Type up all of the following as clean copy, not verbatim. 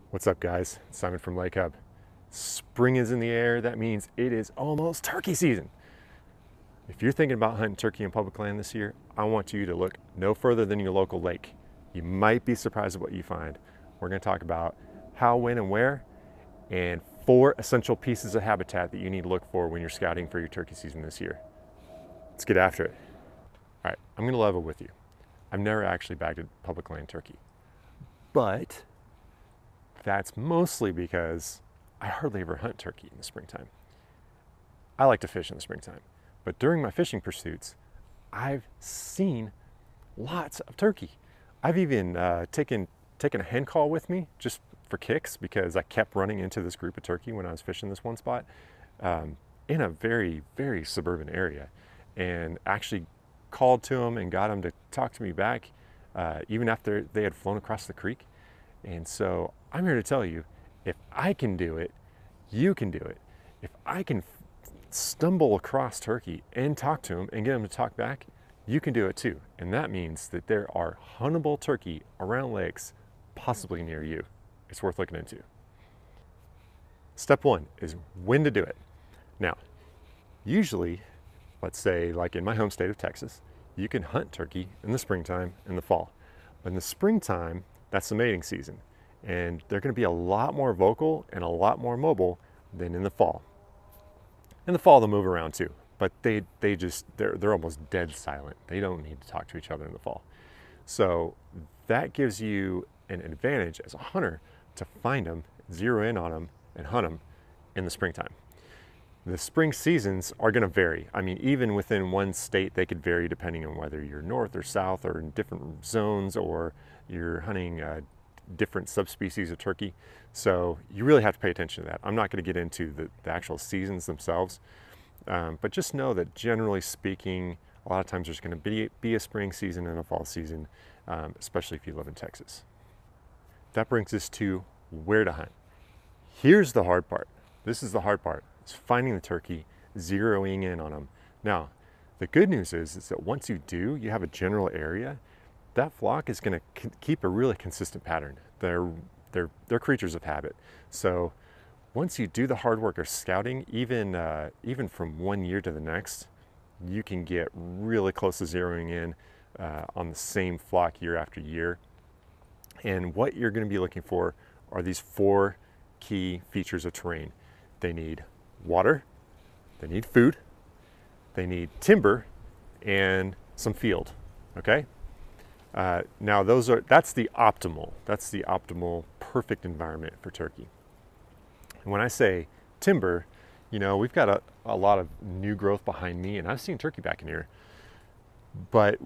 What's up, guys? It's Simon from Lake Hub. Spring is in the air. That means it is almost turkey season. If you're thinking about hunting turkey in public land this year, I want you to look no further than your local lake. You might be surprised at what you find. We're going to talk about how, when, and where, and 4 essential pieces of habitat that you need to look for when you're scouting for your turkey season this year. Let's get after it. All right, I'm going to level with you. I've never actually bagged a public land turkey, but that's mostly because I hardly ever hunt turkey in the springtime. I like to fish in the springtime, but during my fishing pursuits, I've seen lots of turkey. I've even taken a hen call with me just for kicks because I kept running into this group of turkey when I was fishing this one spot in a very, very suburban area, and actually called to them and got them to talk to me back even after they had flown across the creek. And so I'm here to tell you, if I can do it, you can do it. If I can stumble across turkey and talk to them and get them to talk back, you can do it too. And that means that there are huntable turkey around lakes, possibly near you. It's worth looking into. Step 1 is when to do it. Now, usually, let's say like in my home state of Texas, you can hunt turkey in the springtime and the fall. But in the springtime, that's the mating season, and they're going to be a lot more vocal and a lot more mobile than in the fall. In the fall, they'll move around too, but they're almost dead silent. They don't need to talk to each other in the fall. So that gives you an advantage as a hunter to find them, zero in on them, and hunt them in the springtime. The spring seasons are going to vary. I mean, even within one state, they could vary depending on whether you're north or south or in different zones, or you're hunting different subspecies of turkey. So you really have to pay attention to that. I'm not going to get into the actual seasons themselves, but just know that generally speaking, a lot of times there's going to be a spring season and a fall season, especially if you live in Texas. That brings us to where to hunt. Here's the hard part. This is the hard part. It's finding the turkey, zeroing in on them. Now, the good news is that once you do, you have a general area, that flock is going to keep a really consistent pattern. They're creatures of habit. So once you do the hard work of scouting, even from one year to the next, you can get really close to zeroing in on the same flock year after year. And what you're going to be looking for are these 4 key features of terrain. They need water, they need food, they need timber, and some field. Okay. Now that's the optimal perfect environment for turkey. And when I say timber, you know, we've got a lot of new growth behind me, and I've seen turkey back in here. But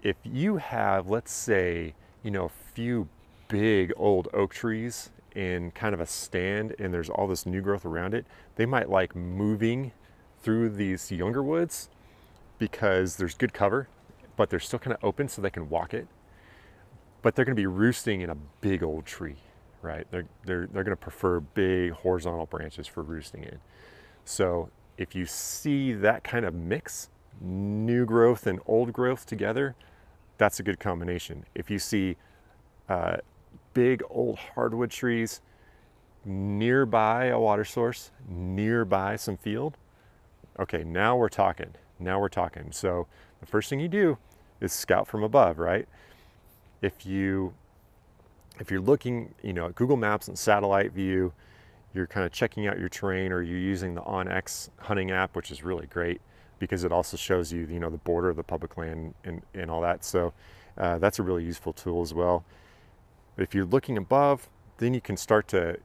if you have, let's say, you know, a few big old oak trees in kind of a stand and there's all this new growth around it, they might like moving through these younger woods because there's good cover, but they're still kind of open so they can walk it. But they're going to be roosting in a big old tree, right? They're going to prefer big horizontal branches for roosting in. So if you see that kind of mix, new growth and old growth together, that's a good combination. If you see big old hardwood trees nearby a water source, nearby some field, okay, now we're talking. So the first thing you do is scout from above, right? If you're looking, you know, at Google Maps and satellite view, you're kind of checking out your terrain, or you're using the OnX Hunting App, which is really great because it also shows you, you know, the border of the public land and all that. So that's a really useful tool as well. But if you're looking above, then you can start to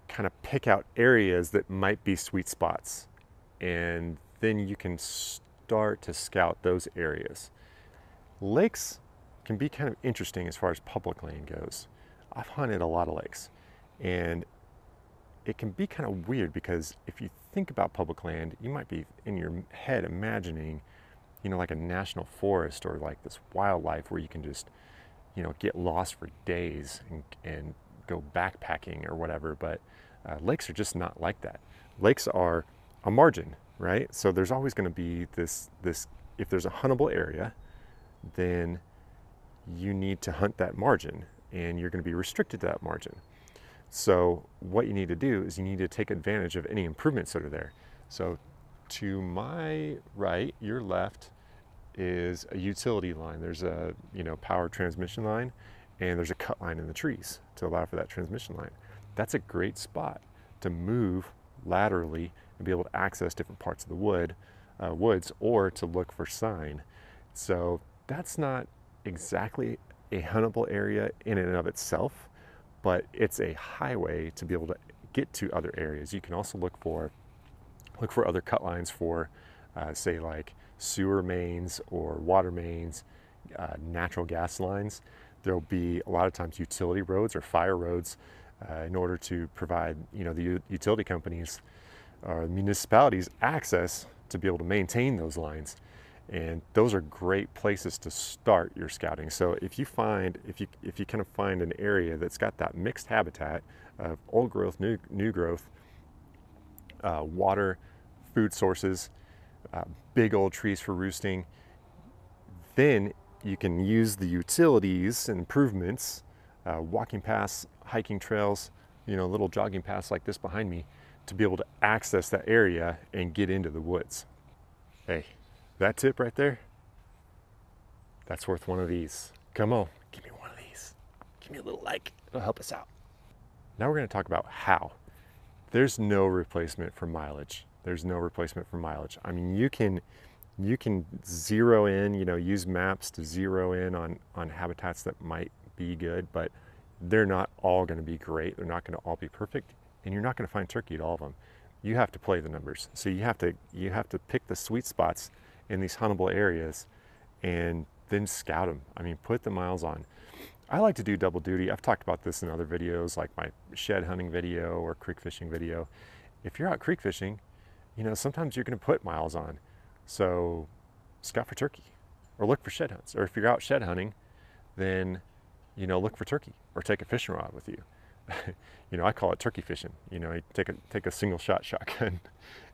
kind of pick out areas that might be sweet spots, and then you can start to scout those areas. Lakes can be kind of interesting as far as public land goes. I've hunted a lot of lakes, and it can be kind of weird because if you think about public land, you might be in your head imagining, you know, like a national forest or like this wildlife where you can just, you know, get lost for days and go backpacking or whatever. But lakes are just not like that. Lakes are a margin, right? So there's always going to be this, if there's a huntable area, then you need to hunt that margin, and you're going to be restricted to that margin. So what you need to do is you need to take advantage of any improvements that are there. So to my right, your left, is a utility line. There's a power transmission line, and there's a cut line in the trees to allow for that transmission line. That's a great spot to move laterally and be able to access different parts of the woods, or to look for sign. So that's not exactly a huntable area in and of itself, but it's a highway to be able to get to other areas. You can also look for other cut lines for, say, like sewer mains or water mains, natural gas lines. There'll be a lot of times utility roads or fire roads in order to provide the utility companies or municipalities access to be able to maintain those lines. And those are great places to start your scouting. So if you kind of find an area that's got that mixed habitat of old growth, new growth, water, food sources, big old trees for roosting, then you can use the utilities and improvements, walking paths, hiking trails, little jogging paths like this behind me, to be able to access that area and get into the woods. Hey, that tip right there, that's worth one of these. Come on, give me one of these. Give me a little like, it'll help us out. Now we're gonna talk about how. There's no replacement for mileage. There's no replacement for mileage. I mean, you can zero in, use maps to zero in on habitats that might be good, but they're not all gonna be great. They're not gonna all be perfect, and you're not gonna find turkey at all of them. You have to play the numbers. So you have to pick the sweet spots in these huntable areas and then scout them. I mean, put the miles on. I like to do double duty. I've talked about this in other videos, like my shed hunting video or creek fishing video. If you're out creek fishing, sometimes you're gonna put miles on. So scout for turkey or look for shed hunts. Or if you're out shed hunting, then, look for turkey or take a fishing rod with you. I call it turkey fishing. You take a single shot shotgun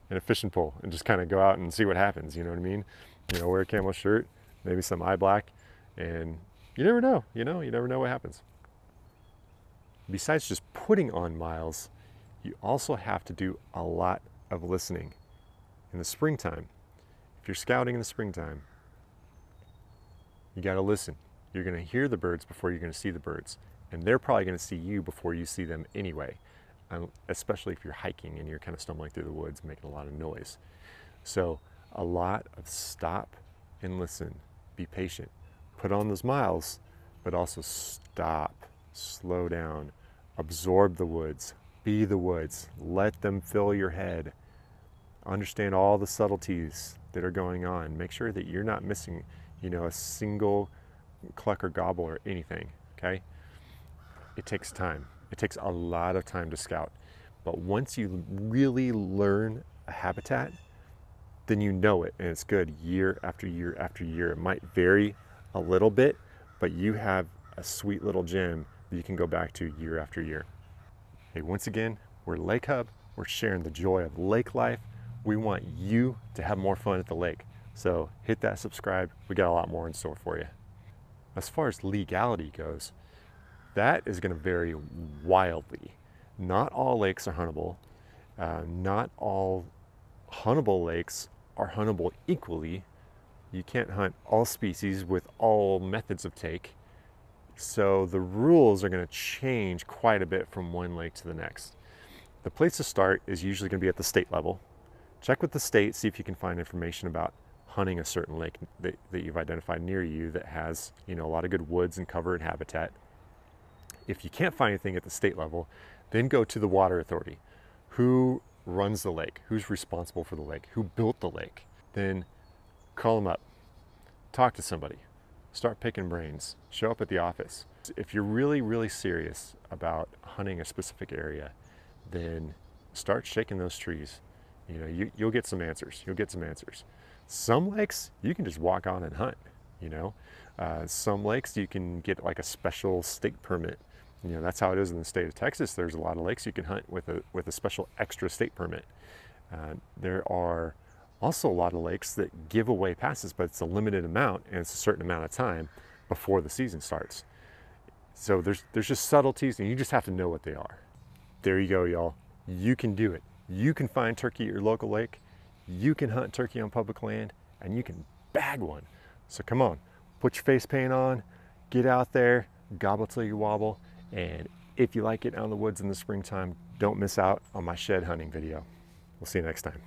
and a fishing pole and just kind of go out and see what happens. You know what I mean? Wear a camo shirt, maybe some eye black, and you never know. You never know what happens. Besides just putting on miles, you also have to do a lot of listening. In the springtime, if you're scouting in the springtime, you got to listen. You're going to hear the birds before you're going to see the birds, and they're probably going to see you before you see them anyway, especially if you're hiking and you're kind of stumbling through the woods making a lot of noise. So a lot of stop and listen, be patient, put on those miles, but also stop, slow down, absorb the woods, be the woods, let them fill your head, understand all the subtleties that are going on, make sure that you're not missing, a single cluck or gobble or anything, okay? It takes time. It takes a lot of time to scout. But once you really learn a habitat, then you know it, and it's good year after year after year. It might vary a little bit, but you have a sweet little gem that you can go back to year after year. Hey, once again, we're Lake Hub. We're sharing the joy of lake life. We want you to have more fun at the lake. So hit that subscribe. We got a lot more in store for you. As far as legality goes, that is going to vary wildly. Not all lakes are huntable. Not all huntable lakes are huntable equally. You can't hunt all species with all methods of take. So the rules are going to change quite a bit from one lake to the next. The place to start is usually going to be at the state level. Check with the state, see if you can find information about hunting a certain lake that you've identified near you that has, a lot of good woods and cover and habitat. If you can't find anything at the state level, then go to the water authority. Who runs the lake? Who's responsible for the lake? Who built the lake? Then call them up, talk to somebody, start picking brains, show up at the office. If you're really, really serious about hunting a specific area, then start shaking those trees. You'll get some answers. You'll get some answers. Some lakes you can just walk on and hunt. Some lakes you can get like a special state permit. That's how it is in the state of Texas. There's a lot of lakes you can hunt with a special extra state permit. There are also a lot of lakes that give away passes, but it's a limited amount and it's a certain amount of time before the season starts. So there's just subtleties, and you just have to know what they are. There you go, y'all. You can do it. You can find turkey at your local lake. You can hunt turkey on public land, and you can bag one. So come on, put your face paint on, get out there, gobble till you wobble, and if you like it out in the woods in the springtime, don't miss out on my shed hunting video. We'll see you next time.